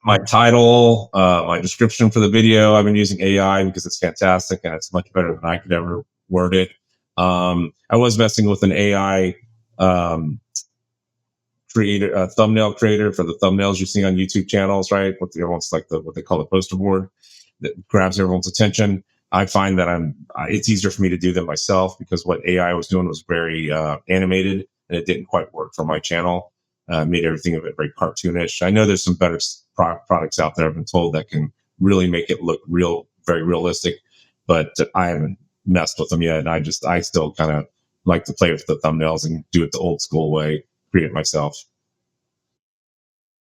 my title, my description for the video. I've been using AI because it's fantastic and it's much better than I could ever word it. I was messing with an AI um, creator, thumbnail creator for the thumbnails you see on YouTube channels, right? Everyone's like what they call the poster board that grabs everyone's attention. I find that it's easier for me to do them myself because what AI was doing was very animated and it didn't quite work for my channel. Made everything a bit very cartoonish. I know there's some better products out there, I've been told, that can really make it look real, very realistic, but I haven't messed with them yet. And I still kind of like to play with the thumbnails and do it the old school way, create it myself.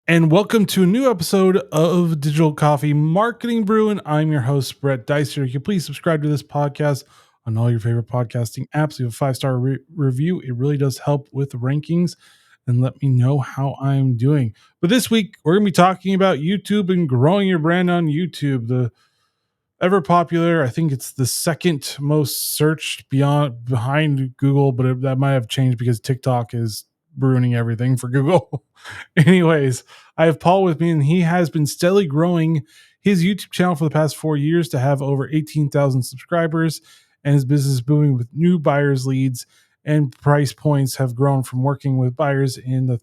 And welcome to a new episode of Digital Coffee Marketing Brew. And I'm your host, Brett Dicer. You can please subscribe to this podcast on all your favorite podcasting apps. Leave a 5-star review. It really does help with rankings and let me know how I'm doing. But this week, we're going to be talking about YouTube and growing your brand on YouTube. The ever popular, I think it's the second most searched behind Google, but that might have changed because TikTok is ruining everything for Google. Anyways, I have Paul with me, and he has been steadily growing his YouTube channel for the past 4 years to have over 18,000 subscribers, and his business is booming with new buyers leads, and price points have grown from working with buyers in the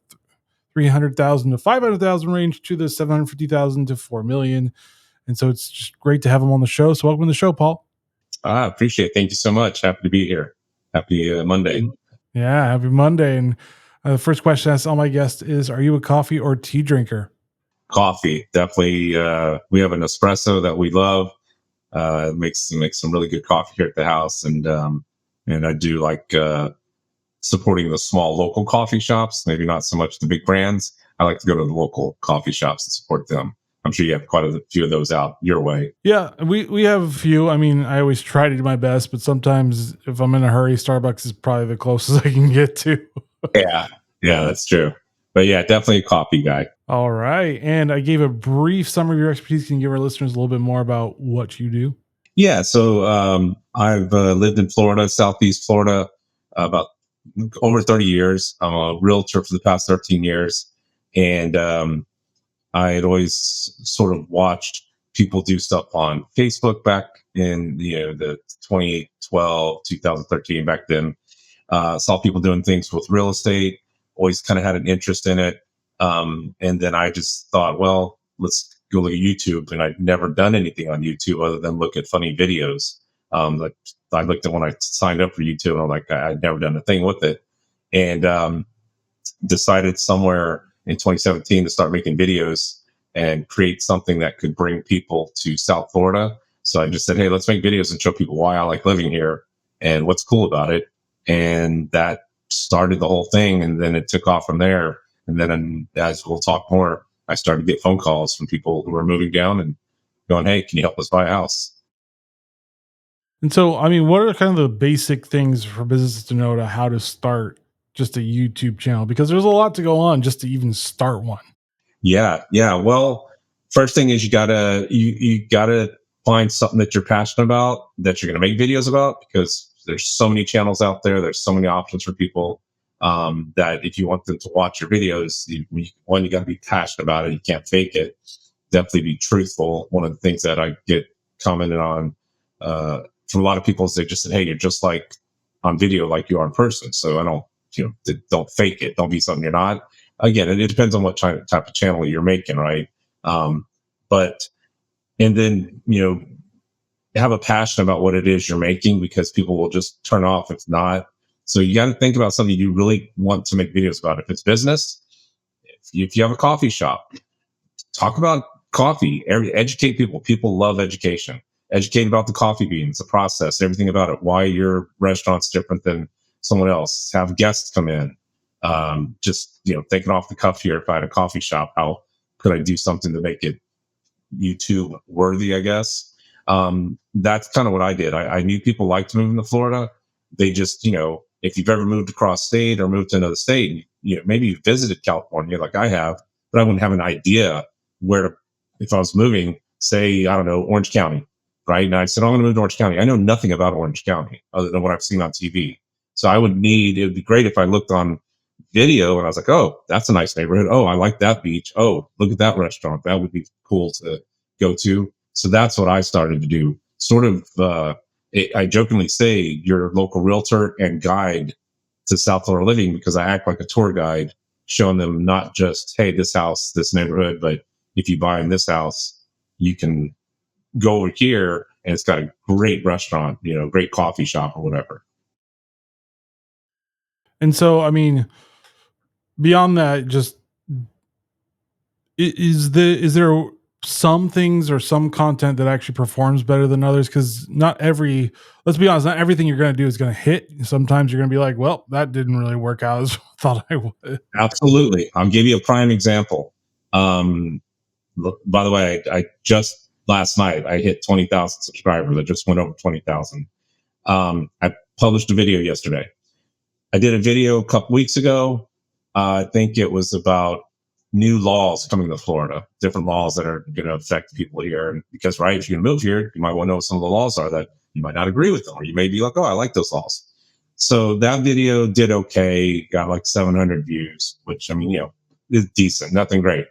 300,000 to 500,000 range to the 750,000 to 4 million. And so it's just great to have him on the show. So welcome to the show, Paul. I appreciate it. Thank you so much. Happy to be here. Happy Monday. Yeah, happy Monday. And the first question I ask all my guests is, are you a coffee or tea drinker? Coffee, definitely. We have an espresso that we love. Makes some really good coffee here at the house, and I do like supporting the small local coffee shops. Maybe not so much the big brands. I like to go to the local coffee shops and support them. I'm sure you have quite a few of those out your way. Yeah, we have a few. I mean, I always try to do my best, but sometimes if I'm in a hurry, Starbucks is probably the closest I can get to. Yeah, that's true. But yeah, definitely a coffee guy. All right. And I gave a brief summary of your expertise. Can you give our listeners a little bit more about what you do? Yeah, so I've lived in Florida, Southeast Florida, about over 30 years. I'm a realtor for the past 13 years. And I had always sort of watched people do stuff on Facebook back in the 2012, 2013. Back then, saw people doing things with real estate. Always kind of had an interest in it, and then I just thought, well, let's go look at YouTube. And I'd never done anything on YouTube other than look at funny videos. Like I looked at when I signed up for YouTube, and I'm like, I'd never done a thing with it, and decided somewhere in 2017 to start making videos and create something that could bring people to South Florida. So I just said, hey, let's make videos and show people why I like living here and what's cool about it. And that started the whole thing. And then it took off from there. And then as we'll talk more, I started to get phone calls from people who were moving down and going, hey, can you help us buy a house? And so, I mean, what are kind of the basic things for businesses to know to how to start just a YouTube channel? Because there's a lot to go on just to even start one. Yeah. Well, first thing is you gotta find something that you're passionate about, that you're gonna make videos about, because there's so many channels out there. There's so many options for people, that if you want them to watch your videos, you got to be passionate about it. You can't fake it. Definitely be truthful. One of the things that I get commented on from a lot of people is they just said, hey, you're just like on video like you are in person. So I don't fake it. Don't be something you're not. Again, it depends on what type of channel you're making, right? But and then have a passion about what it is you're making, because people will just turn off if not. So you got to think about something you really want to make videos about. If it's business, if you have a coffee shop, talk about coffee. Educate people. People love education. Educate about the coffee beans, the process, everything about it. Why your restaurant's different than someone else. Have guests come in. Just thinking off the cuff here. If I had a coffee shop, how could I do something to make it YouTube worthy? I guess that's kind of what I did. I knew people liked moving to Florida. They just, if you've ever moved across state or moved to another state, maybe you visited California like I have, but I wouldn't have an idea where to, if I was moving, say, I don't know, Orange County, right? And I said, I'm going to move to Orange County. I know nothing about Orange County other than what I've seen on TV. So it would be great if I looked on video and I was like, oh, that's a nice neighborhood. Oh, I like that beach. Oh, look at that restaurant. That would be cool to go to. So that's what I started to do. Sort of, I jokingly say your local realtor and guide to South Florida living, because I act like a tour guide, showing them not just, hey, this house, this neighborhood, but if you buy in this house, you can go over here and it's got a great restaurant, great coffee shop or whatever. And so, I mean, beyond that, just is there some things or some content that actually performs better than others? Because not every, let's be honest, not everything you're going to do is going to hit. Sometimes you're going to be like, well, that didn't really work out as I thought I would. Absolutely. I'll give you a prime example. By the way, I just last night I hit 20,000 subscribers. I just went over 20,000. I published a video yesterday. I did a video a couple weeks ago. I think it was about new laws coming to Florida, different laws that are going to affect people here. And because, right, if you're going to move here, you might want to know what some of the laws are that you might not agree with them, or you may be like, oh, I like those laws. So that video did okay, got like 700 views, which, I mean, is decent, nothing great.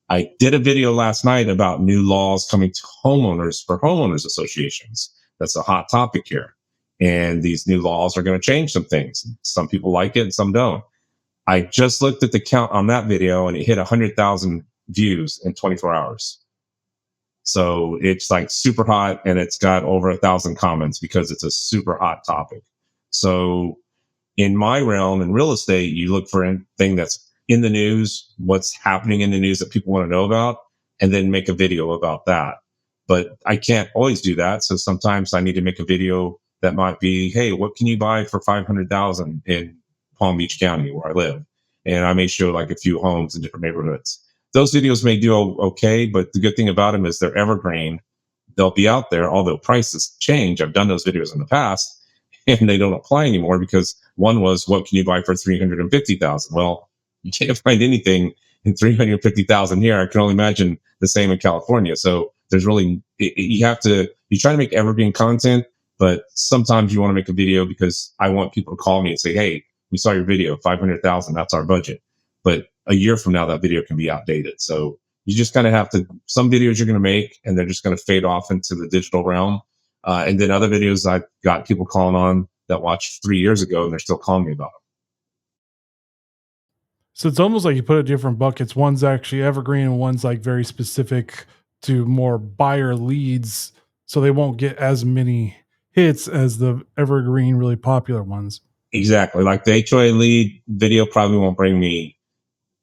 I did a video last night about new laws coming to homeowners for homeowners associations. That's a hot topic here. And these new laws are going to change some things. Some people like it and some don't. I just looked at the count on that video and it hit 100,000 views in 24 hours. So it's like super hot and it's got over 1,000 comments because it's a super hot topic. So in my realm in real estate, you look for anything that's in the news, what's happening in the news that people want to know about, and then make a video about that. But I can't always do that. So sometimes I need to make a video that might be, hey, what can you buy for 500,000 in Palm Beach County where I live? And I may show like a few homes in different neighborhoods. Those videos may do okay, but the good thing about them is they're evergreen. They'll be out there, although prices change. I've done those videos in the past and they don't apply anymore because one was, what can you buy for 350,000? Well, you can't find anything in 350,000 here. I can only imagine the same in California. So there's really, you try to make evergreen content, but sometimes you want to make a video because I want people to call me and say, hey, we saw your video, 500,000, that's our budget. But a year from now, that video can be outdated. So you just kind of have to, some videos you're going to make and they're just going to fade off into the digital realm. And then other videos I've got people calling on that watched 3 years ago and they're still calling me about them. So it's almost like you put it in different buckets. One's actually evergreen and one's like very specific to more buyer leads. So they won't get as many hits as the evergreen, really popular ones. Exactly. Like the HOA lead video probably won't bring me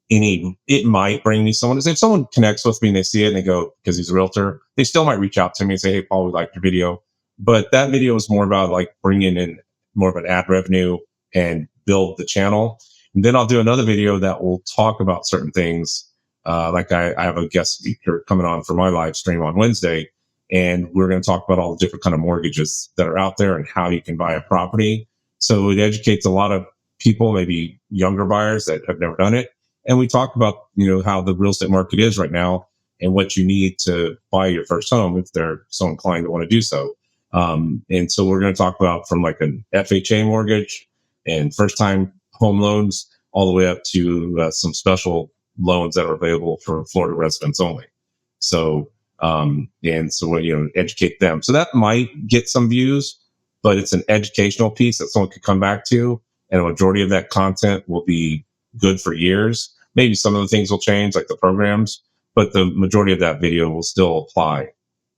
it might bring me someone. If someone connects with me and they see it and they go, because he's a realtor, they still might reach out to me and say, hey, Paul, we liked your video. But that video is more about like bringing in more of an ad revenue and build the channel. And then I'll do another video that will talk about certain things. Like I have a guest speaker coming on for my live stream on Wednesday, and we're going to talk about all the different kind of mortgages that are out there and how you can buy a property. So it educates a lot of people, maybe younger buyers that have never done it. And we talk about, how the real estate market is right now and what you need to buy your first home if they're so inclined to want to do so. And so we're going to talk about from like an FHA mortgage and first time home loans all the way up to some special loans that are available for Florida residents only. So, educate them. So that might get some views, but it's an educational piece that someone could come back to. And a majority of that content will be good for years. Maybe some of the things will change, like the programs, but the majority of that video will still apply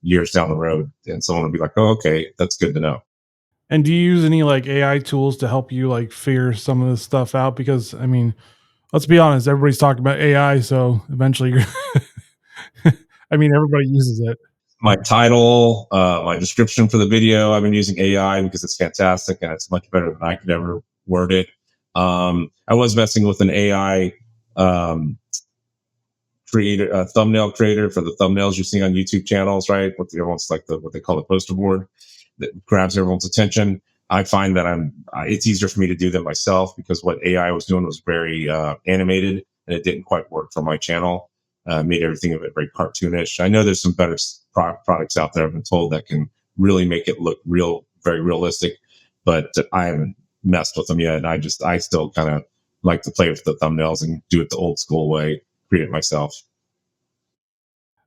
years down the road. And someone will be like, oh, okay, that's good to know. And do you use any like AI tools to help you like figure some of this stuff out? Because I mean, let's be honest, everybody's talking about AI, so eventually you're I mean, everybody uses it. My title, my description for the video, I've been using AI because it's fantastic and it's much better than I could ever word it. I was messing with an AI creator, thumbnail creator for the thumbnails you see on YouTube channels, right? Everyone's like what they call the poster board that grabs everyone's attention. I find that it's easier for me to do that myself because what AI was doing was very animated and it didn't quite work for my channel. Made everything of it very cartoonish. I know there's some better products out there, I've been told, that can really make it look real, very realistic, but I haven't messed with them yet. And I still kind of like to play with the thumbnails and do it the old school way, create it myself.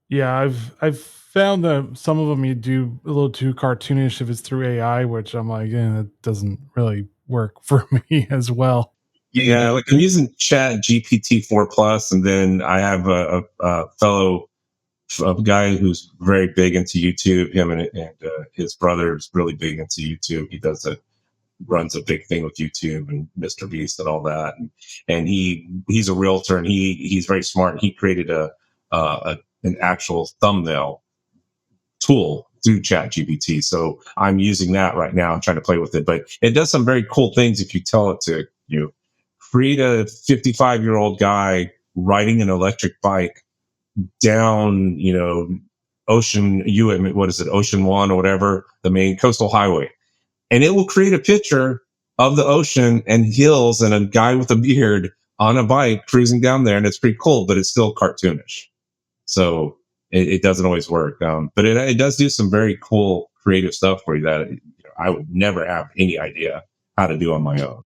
Yeah, I've found that some of them you do a little too cartoonish if it's through AI, which I'm like, that doesn't really work for me as well. Yeah, like I'm using Chat GPT 4 Plus, and then I have a fellow a guy who's very big into YouTube. Him and his brother is really big into YouTube. He runs a big thing with YouTube and Mr. Beast and all that. And he's a realtor, and he's very smart. He created an actual thumbnail tool through Chat GPT. So I'm using that right now and trying to play with it. But it does some very cool things if you tell it to create a 55-year-old guy riding an electric bike down, Ocean what is it, Ocean One or whatever, the main coastal highway, and it will create a picture of the ocean and hills and a guy with a beard on a bike cruising down there, and it's pretty cool, but it's still cartoonish. So it doesn't always work, but it does do some very cool creative stuff for you that I would never have any idea how to do on my own.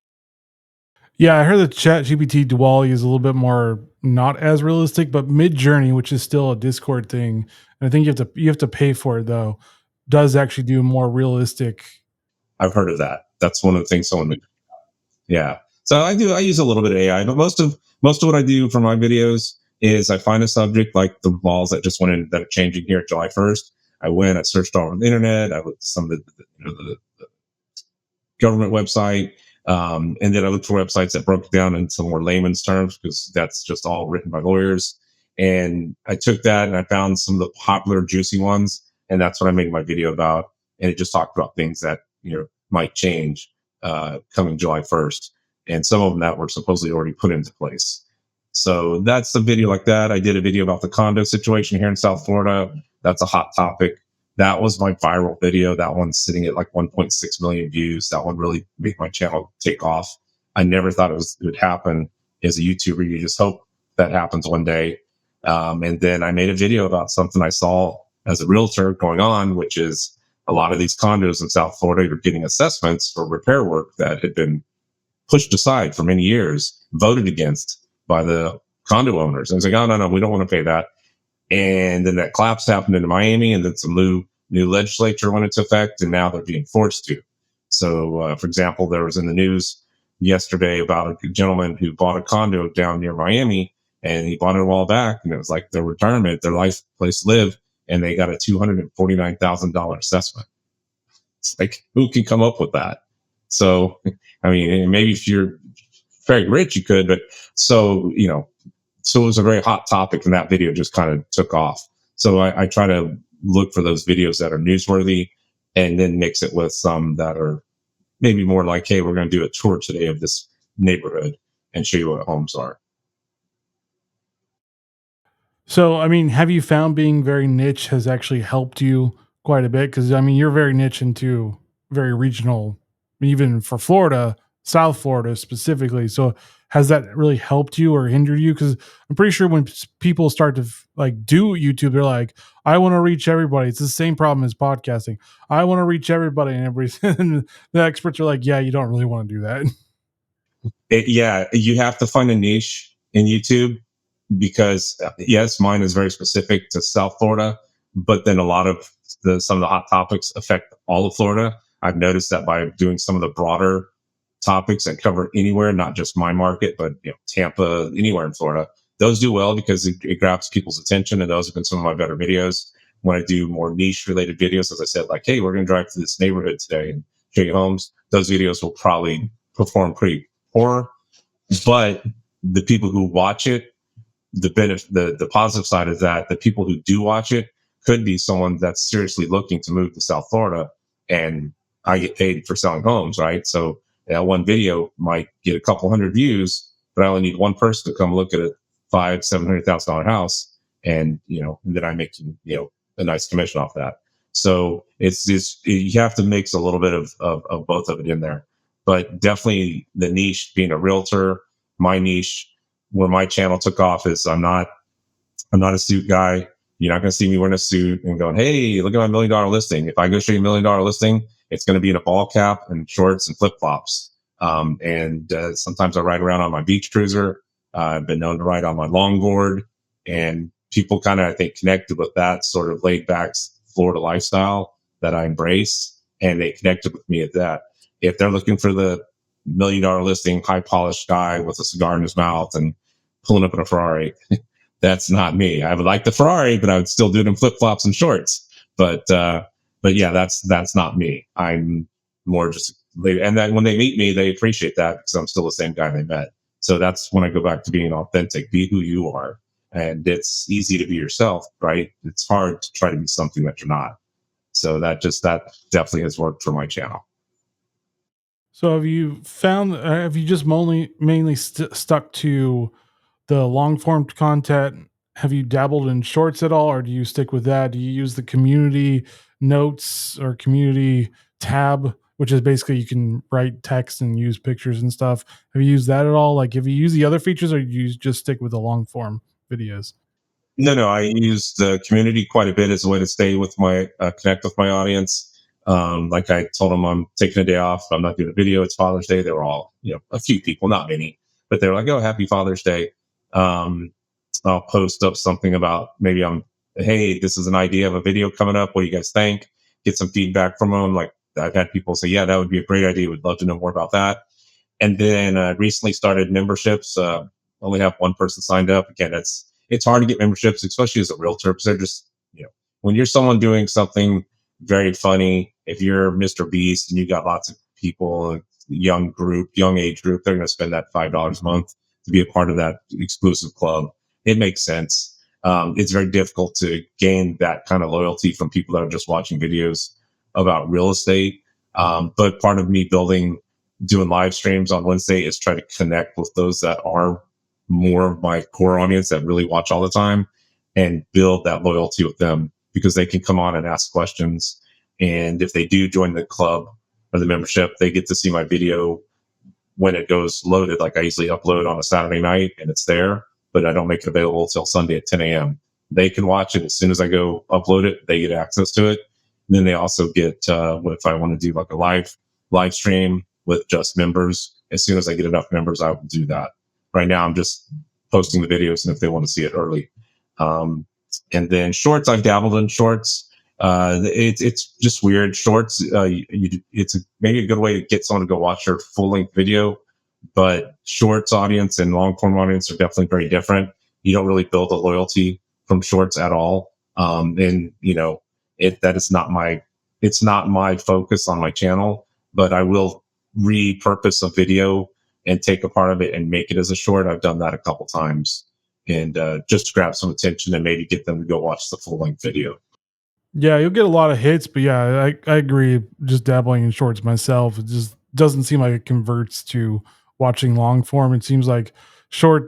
Yeah, I heard that Chat GPT Dwally is a little bit more not as realistic, but Mid Journey, which is still a Discord thing, and I think you have to pay for it though, does actually do more realistic. I've heard of that. That's one of the things someone. Yeah. So I use a little bit of AI, but most of what I do for my videos is I find a subject like the laws that just went in that are changing here July 1st. I searched all over the internet. I looked at some of the government website. And then I looked for websites that broke it down into more layman's terms, because that's just all written by lawyers. And I took that and I found some of the popular juicy ones. And that's what I made my video about. And it just talked about things that, might change coming July 1st. And some of them that were supposedly already put into place. So that's a video like that. I did a video about the condo situation here in South Florida. That's a hot topic. That was my viral video. That one's sitting at like 1.6 million views. That one really made my channel take off. I never thought it would happen as a YouTuber. You just hope that happens one day. And then I made a video about something I saw as a realtor going on, which is a lot of these condos in South Florida are getting assessments for repair work that had been pushed aside for many years, voted against by the condo owners. And it's like, oh, no, we don't want to pay that. And then that collapse happened in Miami, and then some new legislature went into effect, and now they're being forced to. So, for example, there was in the news yesterday about a gentleman who bought a condo down near Miami, and he bought it a while back, and it was like their retirement, their life place to live, and they got a $249,000 assessment. It's like, who can come up with that? So, I mean, maybe if you're very rich, you could, but so, so it was a very hot topic, and that video just kind of took off. So I try to look for those videos that are newsworthy, and then mix it with some that are maybe more like, hey, we're going to do a tour today of this neighborhood and show you what homes are. So, I mean, have you found being very niche has actually helped you quite a bit? Because I mean, you're very niche into very regional, even for Florida, South Florida specifically. So, has that really helped you or hindered you? Because I'm pretty sure when people start to like do YouTube, they're like, "I want to reach everybody." It's the same problem as podcasting. I want to reach everybody, and everybody. And the experts are like, "Yeah, you don't really want to do that." Yeah, you have to find a niche in YouTube, because yes, mine is very specific to South Florida, but then a lot of some of the hot topics affect all of Florida. I've noticed that by doing some of the broader topics that cover anywhere, not just my market, but Tampa, anywhere in Florida, those do well because it grabs people's attention, and those have been some of my better videos. When I do more niche related videos, as I said, like, hey, we're going to drive through this neighborhood today and show you homes, those videos will probably perform pretty poor. But the people who watch it, the positive side is that the people who do watch it could be someone that's seriously looking to move to South Florida, and I get paid for selling homes, right? So that one video might get a couple hundred views, but I only need one person to come look at a $700,000 house, and then I make a nice commission off that. So it's just, you have to mix a little bit of both of it in there. But definitely the niche, being a realtor, my niche, where my channel took off is I'm not a suit guy. You're not going to see me wearing a suit and going, hey, look at my $1 million listing. If I go show you $1 million listing, it's going to be in a ball cap and shorts and flip flops. And sometimes I ride around on my beach cruiser. I've been known to ride on my longboard, and people kind of, I think, connected with that sort of laid back Florida lifestyle that I embrace, and they connected with me at that. If they're looking for the $1 million listing, high polished guy with a cigar in his mouth and pulling up in a Ferrari, that's not me. I would like the Ferrari, but I would still do it in flip flops and shorts. But yeah, that's not me. I'm more just, and then when they meet me, they appreciate that because I'm still the same guy they met. So that's when I go back to being authentic. Be who you are, and it's easy to be yourself, right? It's hard to try to be something that you're not. So that definitely has worked for my channel. So have you found? Have you just mainly stuck to the long form content? Have you dabbled in shorts at all, or do you stick with that? Do you use the community notes or community tab, which is basically you can write text and use pictures and stuff? Have you used that at all? Like, have you used the other features, or do you just stick with the long form videos? No, I use the community quite a bit as a way to stay with my connect with my audience. Like I told them, I'm taking a day off. I'm not doing a video. It's Father's Day. They were all, a few people, not many, but they were like, "Oh, happy Father's Day." Um, I'll post up something about maybe hey, this is an idea of a video coming up. What do you guys think? Get some feedback from them. Like I've had people say, "Yeah, that would be a great idea. Would love to know more about that." And then recently started memberships. Only have one person signed up. Again, it's hard to get memberships, especially as a realtor, because they're just, when you're someone doing something very funny, if you're Mr. Beast and you got lots of people, young age group, they're going to spend that $5 a month to be a part of that exclusive club. It makes sense. It's very difficult to gain that kind of loyalty from people that are just watching videos about real estate. But part of me doing live streams on Wednesday is try to connect with those that are more of my core audience that really watch all the time and build that loyalty with them because they can come on and ask questions. And if they do join the club or the membership, they get to see my video when it goes loaded. Like I usually upload on a Saturday night and it's there, but I don't make it available till Sunday at 10 a.m. They can watch it as soon as I go upload it. They get access to it. And then they also get, if I want to do like a live stream with just members, as soon as I get enough members, I will do that. Right now, I'm just posting the videos, and if they want to see it early. And then shorts, I've dabbled in shorts. It's just weird. Shorts, it's maybe a good way to get someone to go watch your full length video, but shorts audience and long form audience are definitely very different. You don't really build a loyalty from shorts at all. And that is not it's not my focus on my channel, but I will repurpose a video and take a part of it and make it as a short. I've done that a couple times, and just to grab some attention and maybe get them to go watch the full length video. Yeah, you'll get a lot of hits, but yeah, I agree. Just dabbling in shorts myself, it just doesn't seem like it converts to watching long form. It seems like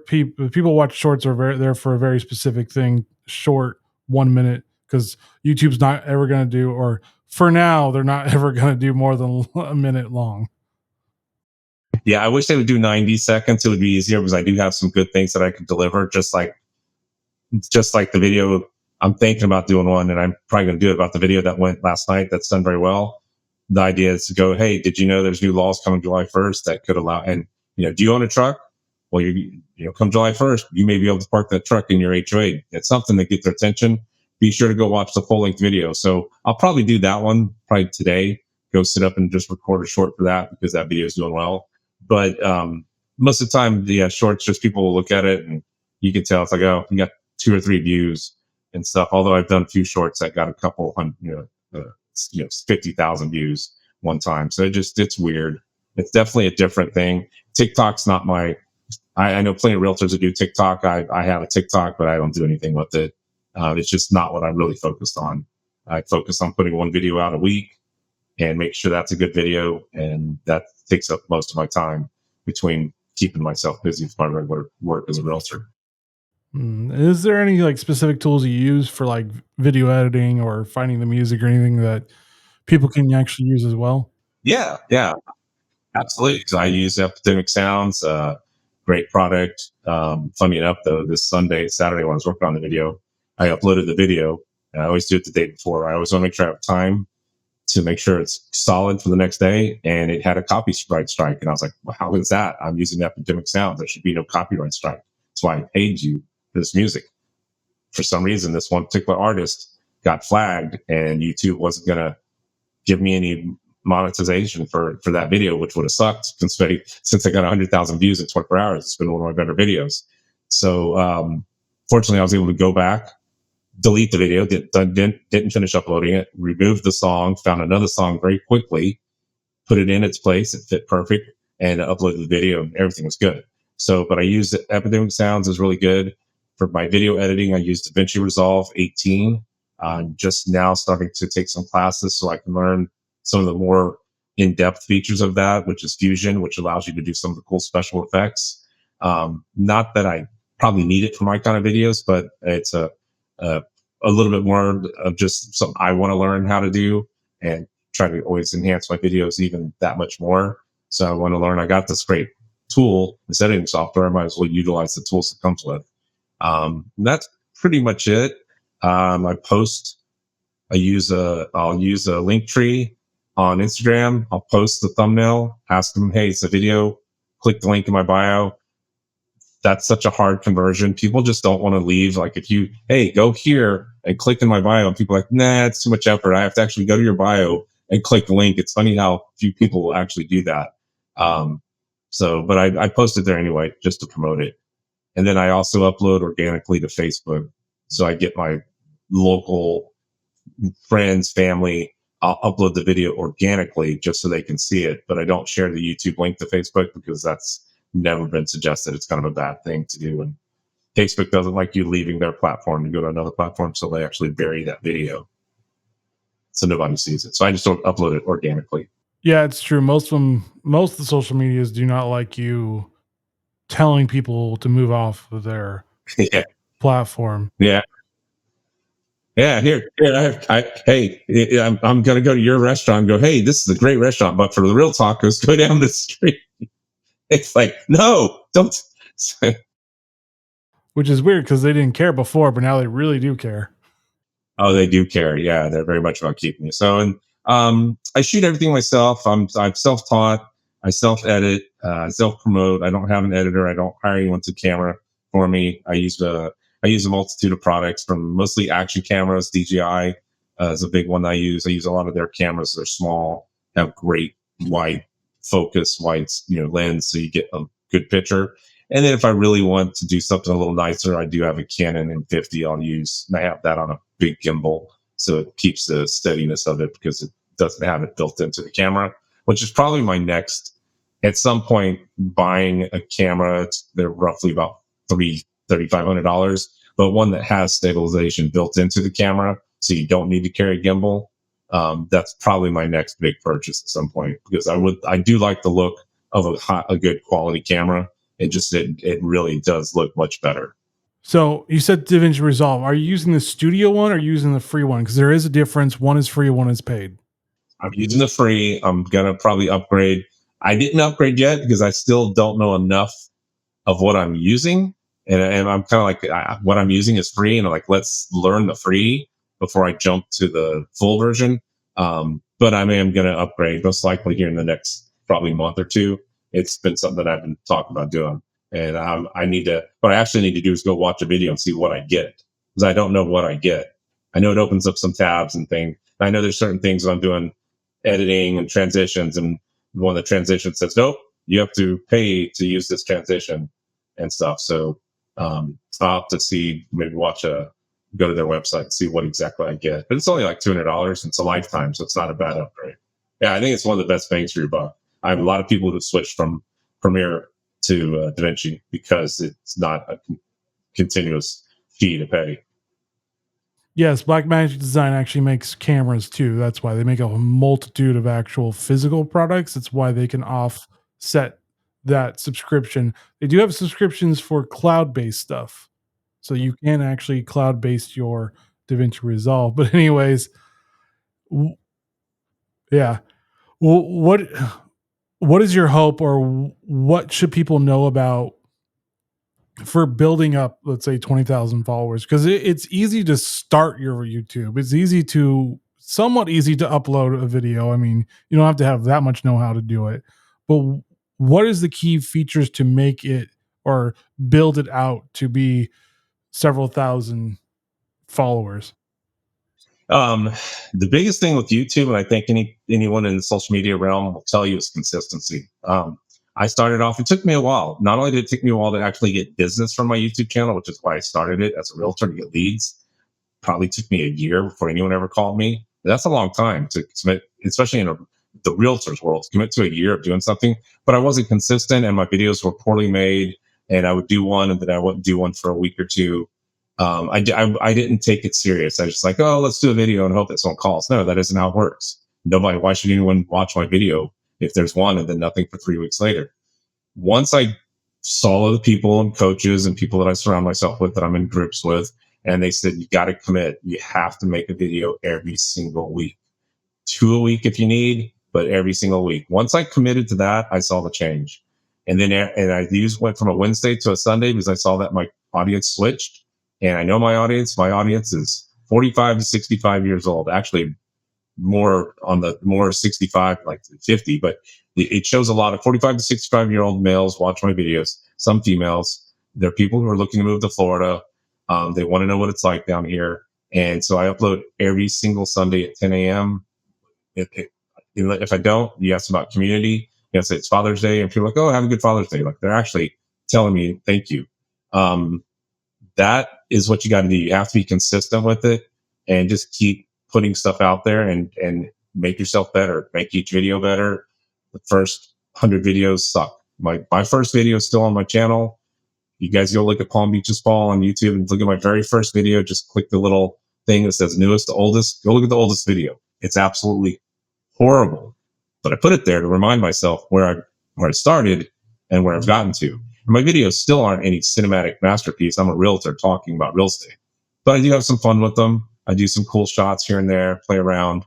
people watch shorts are there for a very specific thing, short 1 minute, because YouTube's not ever going to do, or for now, they're not ever going to do more than a minute long. Yeah, I wish they would do 90 seconds. It would be easier because I do have some good things that I could deliver, just like the video. I'm thinking about doing one, and I'm probably going to do it about the video that went last night. That's done very well. The idea is to go, hey, did you know there's new laws coming July 1st that could allow? And do you own a truck? Well, come July 1st, you may be able to park that truck in your HOA. It's something that gets their attention. Be sure to go watch the full length video. So I'll probably do that one probably today. Go sit up and just record a short for that because that video is doing well. But most of the time, the shorts, just people will look at it and you can tell it's like, oh, you got 2 or 3 views and stuff. Although I've done a few shorts that got a couple hundred, 50,000 views one time. So it's weird. It's definitely a different thing. TikTok's not I know plenty of realtors that do TikTok. I have a TikTok, but I don't do anything with it. It's just not what I'm really focused on. I focus on putting one video out a week and make sure that's a good video. And that takes up most of my time between keeping myself busy with my regular work as a realtor. Is there any like specific tools you use for like video editing or finding the music or anything that people can actually use as well? Yeah, absolutely. 'Cause I use Epidemic Sounds, great product. Funny enough, though, this Saturday when I was working on the video, I uploaded the video. And I always do it the day before. I always want to make sure I have time to make sure it's solid for the next day. And it had a copyright strike. And I was like, well, how is that? I'm using Epidemic Sound. There should be no copyright strike. That's why I paid you for this music. For some reason, this one particular artist got flagged, and YouTube wasn't going to give me any monetization for that video, which would have sucked since I got 100,000 views in 24 hours. It's been one of my better videos. So fortunately, I was able to go back, delete the video, didn't finish uploading it, removed the song, found another song very quickly, put it in its place. It fit perfect, and uploaded the video, and everything was good. So, but I used Epidemic Sounds is really good for my video editing. I used DaVinci Resolve 18. I'm just now starting to take some classes so I can learn some of the more in-depth features of that, which is Fusion, which allows you to do some of the cool special effects. Not that I probably need it for my kind of videos, but it's a little bit more of just something I want to learn how to do and try to always enhance my videos even that much more. So I want to learn. I got this great tool, this editing software. I might as well utilize the tools it comes with. That's pretty much it. I'll use a link tree on Instagram. I'll post the thumbnail, ask them, hey, it's a video, click the link in my bio. That's such a hard conversion. People just don't want to leave. Like if you, hey, go here and click in my bio, and people are like, nah, it's too much effort. I have to actually go to your bio and click the link. It's funny how few people will actually do that. But I posted there anyway, just to promote it. And then I also upload organically to Facebook. So I get my local friends, family. I'll upload the video organically just so they can see it. But I don't share the YouTube link to Facebook because that's never been suggested. It's kind of a bad thing to do. And Facebook doesn't like you leaving their platform to go to another platform. So they actually bury that video so nobody sees it. So I just don't upload it organically. Yeah, it's true. Most of the social medias do not like you telling people to move off of their Yeah. platform. Yeah. Yeah, here, I'm going to go to your restaurant and go, hey, this is a great restaurant, but for the real tacos, go down the street. It's like, no, don't. Which is weird because they didn't care before, but now they really do care. Oh, they do care. Yeah, they're very much about keeping you. So, and I shoot everything myself. I'm self-taught. I self-edit, self-promote. I don't have an editor. I don't hire anyone to camera for me. I use a multitude of products from mostly action cameras. DJI is a big one I use. I use a lot of their cameras. They're small, have great wide focus, wide lens, so you get a good picture. And then if I really want to do something a little nicer, I do have a Canon M50 I'll use. And I have that on a big gimbal, so it keeps the steadiness of it because it doesn't have it built into the camera, which is probably my next. At some point, buying a camera, they're roughly about $3,500, but one that has stabilization built into the camera, so you don't need to carry a gimbal. That's probably my next big purchase at some point because I do like the look of a good quality camera. It really does look much better. So you said DaVinci Resolve. Are you using the studio one or using the free one? Because there is a difference. One is free, one is paid. I'm using the free. I'm going to probably upgrade. I didn't upgrade yet because I still don't know enough of what I'm using. And I'm kind of like, what I'm using is free. And I'm like, let's learn the free before I jump to the full version. But I am going to upgrade most likely here in the next probably month or two. It's been something that I've been talking about doing. And what I actually need to do is go watch a video and see what I get, because I don't know what I get. I know it opens up some tabs and things. I know there's certain things I'm doing editing and transitions, and one of the transitions says, nope, you have to pay to use this transition and stuff. So I'll have to see, maybe go to their website and see what exactly I get. But it's only like $200. It's a lifetime, so it's not a bad upgrade. Yeah, I think it's one of the best bangs for your buck. I have a lot of people who switched from Premiere to DaVinci because it's not a continuous fee to pay. Yes, Blackmagic Design actually makes cameras too. That's why they make a multitude of actual physical products. That's why they can offset that subscription. They do have subscriptions for cloud-based stuff. So you can actually cloud-based your DaVinci Resolve. But anyways, yeah. What is your hope, or what should people know about for building up, let's say, 20,000 followers? Because it's easy to start your YouTube. It's easy to somewhat easy to upload a video. I mean, you don't have to have that much know how to do it. But what is the key features to make it or build it out to be several thousand followers? Um, the biggest thing with YouTube, and I think anyone in the social media realm will tell you, is consistency. I started off. It took me a while. Not only did it take me a while to actually get business from my YouTube channel, which is why I started it as a realtor to get leads. Probably took me a year before anyone ever called me. That's a long time to commit, especially in the realtors world, to commit to a year of doing something. But I wasn't consistent, and my videos were poorly made. And I would do one, and then I wouldn't do one for a week or two. I didn't take it serious. I was just like, oh, let's do a video and hope that someone calls. No, that isn't how it works. Nobody. Why should anyone watch my video if there's one and then nothing for 3 weeks later? Once I saw the people and coaches and people that I surround myself with, that I'm in groups with, and they said, you got to commit. You have to make a video every single week, 2 a week if you need, but every single week. Once I committed to that, I saw the change. And then I went from a Wednesday to a Sunday because I saw that my audience switched. And I know my audience is 45 to 65 years old, actually more on the more 65, like 50, but it shows a lot of 45 to 65-year-old males watch my videos, some females. They're people who are looking to move to Florida. They want to know what it's like down here. And so I upload every single Sunday at 10 a.m. If I don't, you ask about community, say it's Father's Day, and people are like, oh, have a good Father's Day. Like, they're actually telling me thank you. That is what you got to do. You have to be consistent with it and just keep putting stuff out there and make yourself better, make each video better. The first 100 videos suck. My first video is still on my channel. You guys go look at Palm Beaches Fall on YouTube and look at my very first video. Just click the little thing that says newest to oldest. Go look at the oldest video. It's absolutely horrible. But I put it there to remind myself where I started and where I've gotten to. My videos still aren't any cinematic masterpiece. I'm a realtor talking about real estate, but I do have some fun with them. I do some cool shots here and there, play around,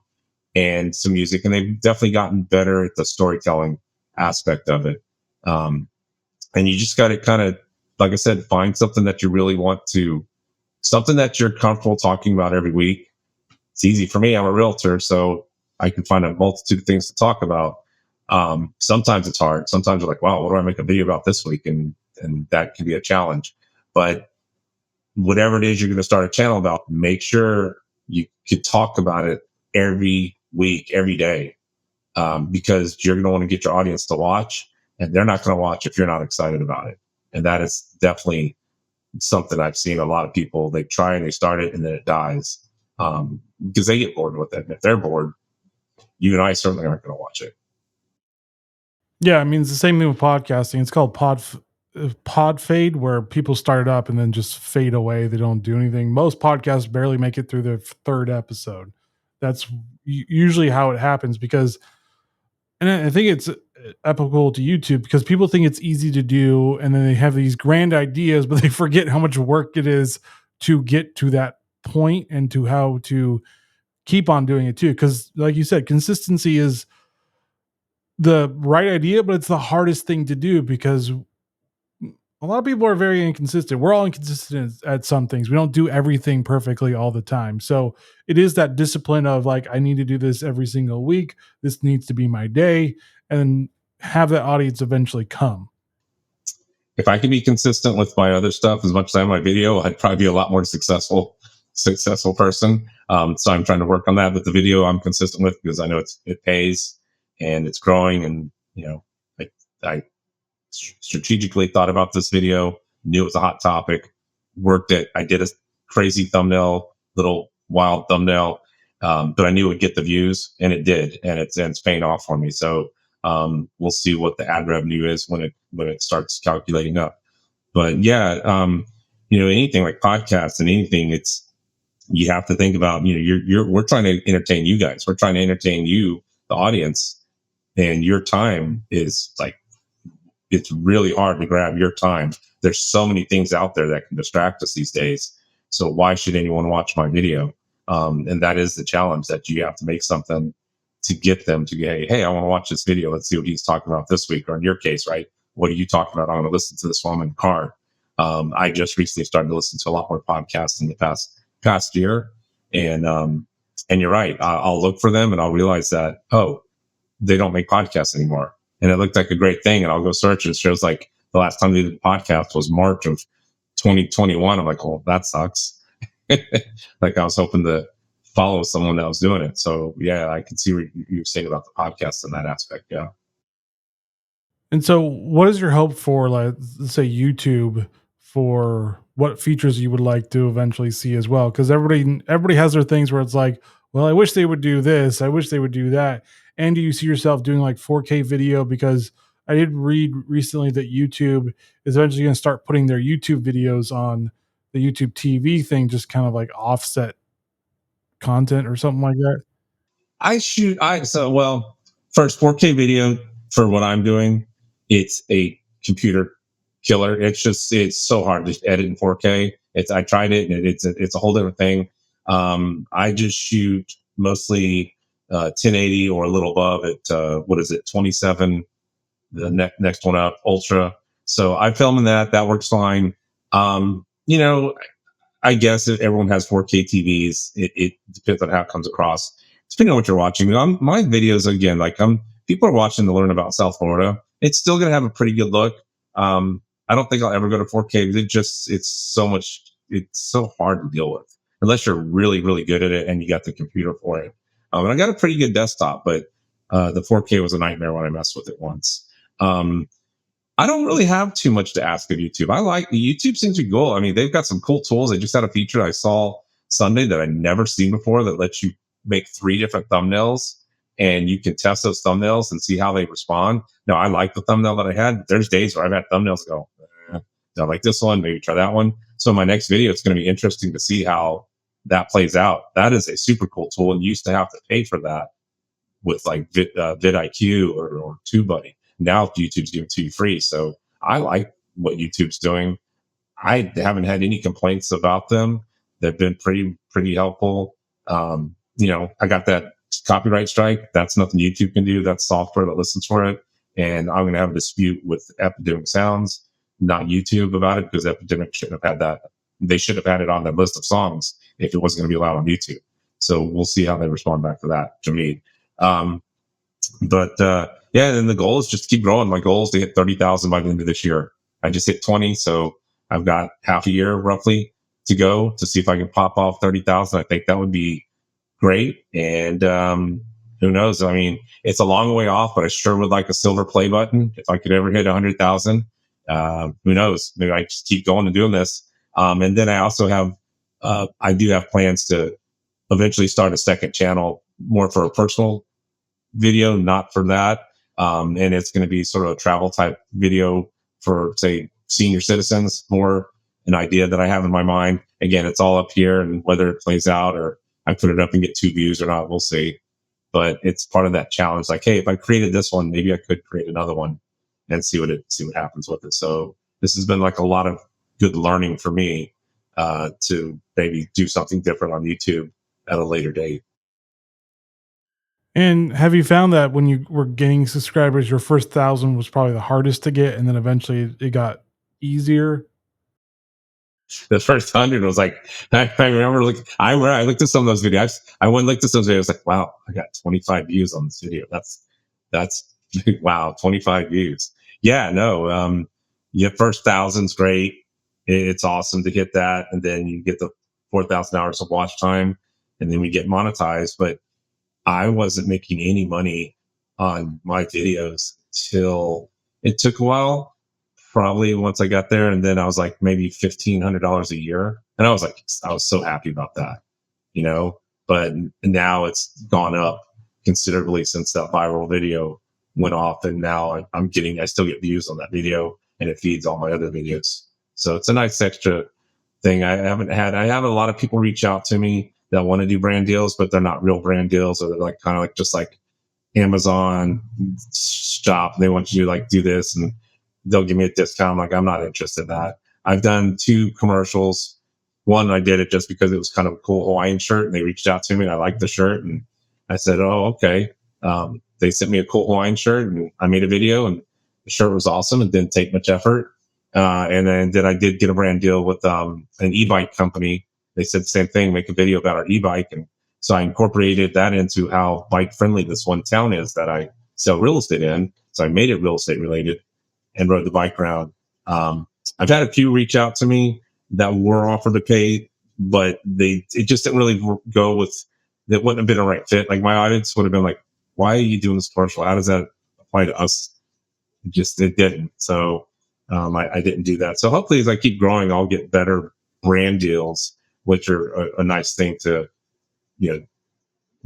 and some music. And they've definitely gotten better at the storytelling aspect of it. And you just got to kind of, like I said, find something that you really want to, something that you're comfortable talking about every week. It's easy for me. I'm a realtor, so I can find a multitude of things to talk about. Sometimes it's hard. Sometimes you're like, wow, what do I make a video about this week? And that can be a challenge. But whatever it is you're going to start a channel about, make sure you could talk about it every week, every day, because you're going to want to get your audience to watch, and they're not going to watch if you're not excited about it. And that is definitely something I've seen a lot of people, they try and they start it and then it dies, because they get bored with it. And if they're bored, you and I certainly aren't going to watch it. Yeah, I mean, it's the same thing with podcasting. It's called pod fade, where people start up and then just fade away. They don't do anything. Most podcasts barely make it through their third episode. That's usually how it happens, because, and I think it's applicable to YouTube, because people think it's easy to do, and then they have these grand ideas, but they forget how much work it is to get to that point and to how to keep on doing it too. Because, like you said, consistency is the right idea, but it's the hardest thing to do, because a lot of people are very inconsistent. We're all inconsistent at some things. We don't do everything perfectly all the time. So it is that discipline of like, I need to do this every single week. This needs to be my day, and have that audience eventually come. If I could be consistent with my other stuff as much as I am my video, I'd probably be a lot more successful person. So I'm trying to work on that. But the video I'm consistent with, because I know it pays and it's growing. And, I strategically thought about this video, knew it was a hot topic, worked it. I did a crazy thumbnail, little wild thumbnail, but I knew it would get the views, and it did, and it's paying off for me. So we'll see what the ad revenue is when it starts calculating up. But yeah, anything like podcasts and anything, you have to think about, we're trying to entertain you guys. We're trying to entertain you, the audience, and your time is like, it's really hard to grab your time. There's so many things out there that can distract us these days. So why should anyone watch my video? And that is the challenge, that you have to make something to get them to get, hey, I want to watch this video. Let's see what he's talking about this week. Or in your case, right? What are you talking about? I'm going to listen to this while I'm in the car. I just recently started to listen to a lot more podcasts in the past year. And And you're right. I'll look for them and I'll realize that, oh, they don't make podcasts anymore. And it looked like a great thing. And I'll go search and it shows like the last time they did a podcast was March of 2021. I'm like, well, that sucks. Like I was hoping to follow someone that was doing it. So yeah, I can see what you're saying about the podcast in that aspect. Yeah. And so, what is your hope for, like, let's say YouTube, for what features you would like to eventually see as well? Because everybody has their things where it's like, well, I wish they would do this, I wish they would do that. And do you see yourself doing like 4K video? Because I did read recently that YouTube is eventually going to start putting their YouTube videos on the YouTube TV thing, just kind of like offset content or something like that. Well, first 4K video for what I'm doing, it's a computer killer. It's so hard to edit in 4K. I tried it and it's a whole different thing. I just shoot mostly 1080 or a little above at what is it, 27, the next one up, ultra. So I film in that works fine. You know, I guess if everyone has 4K TVs, it depends on how it comes across. Depending on what you're watching. My videos, again, like people are watching to learn about South Florida. It's still going to have a pretty good look. I don't think I'll ever go to 4K. It's so hard to deal with unless you're really, really good at it and you got the computer for it. And I got a pretty good desktop, but the 4K was a nightmare when I messed with it once. I don't really have too much to ask of YouTube. YouTube seems to be cool. I mean, they've got some cool tools. They just had a feature I saw Sunday that I'd never seen before that lets you make 3 different thumbnails and you can test those thumbnails and see how they respond. Now, I like the thumbnail that I had. There's days where I've had thumbnails go, I like this one, maybe try that one. So my next video, it's going to be interesting to see how that plays out. That is a super cool tool. And you used to have to pay for that with like vidIQ or TubeBuddy. Now YouTube's giving it to you free. So I like what YouTube's doing. I haven't had any complaints about them. They've been pretty helpful. I got that copyright strike. That's nothing YouTube can do. That's software that listens for it. And I'm going to have a dispute with Epidemic Sounds, not YouTube, about it, because Epidemic shouldn't have had that. They should have had it on that list of songs if it wasn't going to be allowed on YouTube. So we'll see how they respond back to that, to me. Yeah, and the goal is just to keep growing. My goal is to hit 30,000 by the end of this year. I just hit 20, so I've got half a year roughly to go to see if I can pop off 30,000. I think that would be great. And who knows? I mean, it's a long way off, but I sure would like a silver play button if I could ever hit 100,000. Who knows? Maybe I just keep going and doing this. And then I do have plans to eventually start a second channel more for a personal video, not for that. And it's going to be sort of a travel type video for, say, senior citizens, more an idea that I have in my mind. Again, it's all up here, and whether it plays out or I put it up and get 2 views or not, we'll see. But it's part of that challenge. Like, hey, if I created this one, maybe I could create another one and see what happens with it. So this has been like a lot of good learning for me to maybe do something different on YouTube at a later date. And have you found that when you were gaining subscribers, your first 1,000 was probably the hardest to get, and then eventually it got easier? The first 100 was like, I remember, I looked at some of those videos. I went and looked at those videos, like, wow, I got 25 views on this video. That's wow, 25 views. Yeah, no, your first 1,000's great. It's awesome to get that. And then you get the 4,000 hours of watch time, and then we get monetized. But I wasn't making any money on my videos till it took a while. Probably once I got there, and then I was like maybe $1,500 a year, and I was so happy about that, you know. But now it's gone up considerably since that viral video went off, and now I still get views on that video, and it feeds all my other videos. So it's a nice extra thing. I have a lot of people reach out to me that want to do brand deals, but they're not real brand deals, or they're like kind of like just like Amazon shop. They want you to like do this and they'll give me a discount. I'm like, I'm not interested in that. I've done 2 commercials. One, I did it just because it was kind of a cool Hawaiian shirt, and they reached out to me and I liked the shirt, and I said, oh, okay. They sent me a cool Hawaiian shirt, and I made a video, and the shirt was awesome. It didn't take much effort. And then I did get a brand deal with an e-bike company. They said the same thing, make a video about our e-bike, and So I incorporated that into how bike friendly this one town is that I sell real estate in. So I made it real estate related and rode the bike around. Um, I've had a few reach out to me that were offered to pay, but it just didn't really go with, that wouldn't have been a right fit. Like my audience would have been like, why are you doing this commercial? How does that apply to us? It didn't. So I didn't do that. So hopefully as I keep growing, I'll get better brand deals, which are a nice thing to, you know,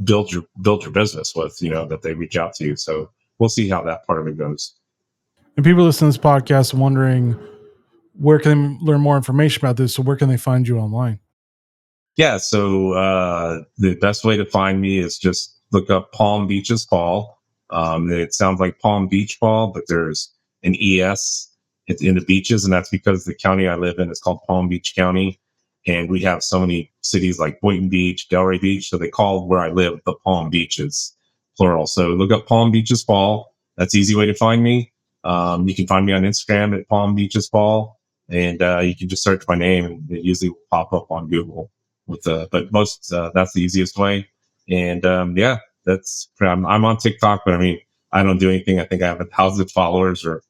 build your business with, you know, that they reach out to you. So we'll see how that part of it goes. And people listening to this podcast wondering where can they learn more information about this? So where can they find you online? Yeah. So the best way to find me is just look up Palm Beaches Paul. It sounds like Palm Beach Paul, but there's an ES in the beaches. And that's because the county I live in is called Palm Beach County. And we have so many cities like Boynton Beach, Delray Beach. So they call where I live the Palm Beaches, plural. So look up Palm Beaches Paul. That's the easy way to find me. You can find me on Instagram at Palm Beaches Paul. And you can just search my name and it usually will pop up on Google. But most that's the easiest way. And yeah, I'm on TikTok, but I mean, I don't do anything. I think I have 1,000 followers or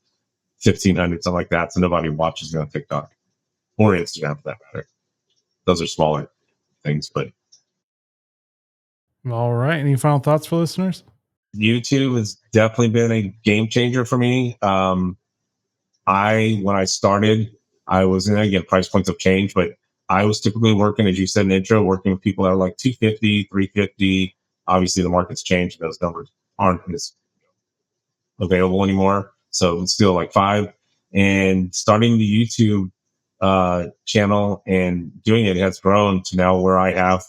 1,500, something like that. So nobody watches me on TikTok or Instagram for that matter. Those are smaller things, but All right. Any final thoughts for listeners? YouTube has definitely been a game changer for me. When I started, I was in, again, price points have changed, but I was typically working, as you said in the intro, working with people that are like 250, 350. Obviously the market's changed. Those numbers aren't as available anymore. So it's still like 5. And starting the YouTube channel and doing it has grown to now where I've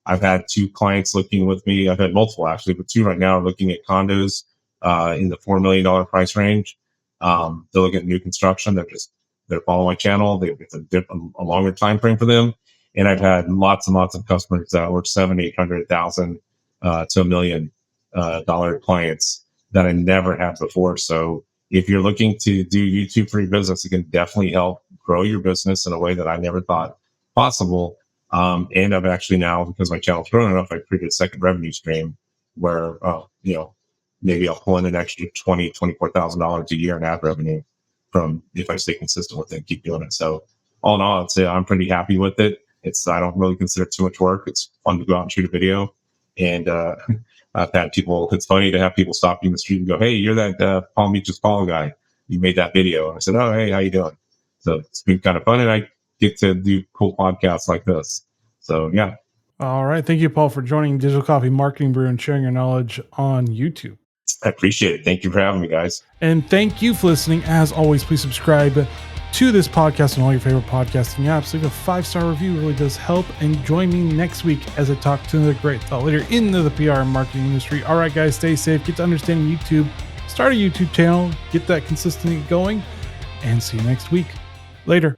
had 2 clients looking with me. I've had multiple actually, but 2 right now are looking at condos in the $4 million price range. They're looking at new construction. They're following my channel. It's a longer time frame for them. And I've had lots and lots of customers that were 700, 800,000 to $1 million dollar clients that I never had before. So if you're looking to do YouTube for your business, it can definitely help grow your business in a way that I never thought possible. And I've actually now, because my channel's grown enough, I created a second revenue stream where, you know, maybe I'll pull in an extra $20,000, $24,000 a year in ad revenue from if I stay consistent with it and keep doing it. So all in all, I'd say I'm pretty happy with it. I don't really consider it too much work. It's fun to go out and shoot a video. And I've had people, it's funny to have people stop you in the street and go, hey, you're that Palm Beaches Paul guy. You made that video. And I said, oh, hey, how you doing? So it's been kind of fun. And I get to do cool podcasts like this. So yeah. All right. Thank you, Paul, for joining Digital Coffee Marketing Brew and sharing your knowledge on YouTube. I appreciate it. Thank you for having me, guys. And thank you for listening. As always, please subscribe to this podcast on all your favorite podcasting apps. Leave a 5-star review. It really does help. And join me next week as I talk to another great thought leader in the PR and marketing industry. All right, guys, stay safe. Get to understanding YouTube. Start a YouTube channel. Get that consistency going. And see you next week. Later.